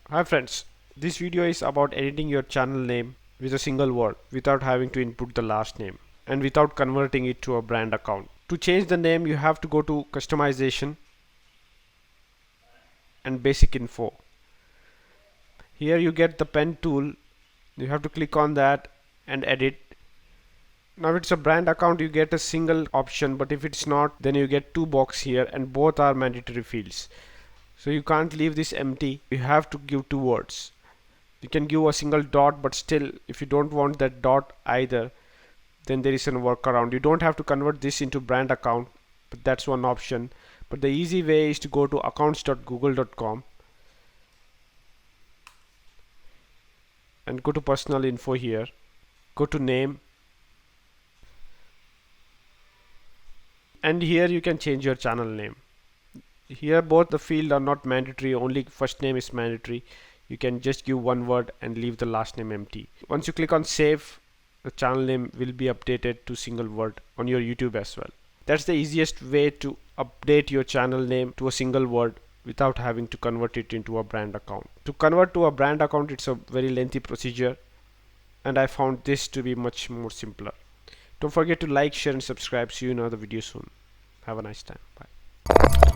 Hi friends, this video is about editing your channel name with a single word without having to input the last name and without converting it to a brand account. To change the name, you have to go to customization and basic info. Here you get the pen tool. You have to click on that and edit. Now if it's a brand account, you get a single option, but if it's not, then you get two boxes here and both are mandatory fields. So you can't leave this empty. You have to give two words. You can give a single dot, but still if you don't want that dot either, then there is a workaround. You don't have to convert this into brand account, but that's one option. But the easy way is to go to accounts.google.com and go to personal info here, go to name, and here you can change your channel name. Here both the field are not mandatory, only first name is mandatory. You can just give one word and leave the last name empty. Once you click on save, the channel name will be updated to single word on your YouTube as well. That's the easiest way to update your channel name to a single word without having to convert it into a brand account. To convert to a brand account, it's a very lengthy procedure, and I found this to be much more simpler. Don't forget to like, share and subscribe. See you in another video soon. Have a nice time. Bye.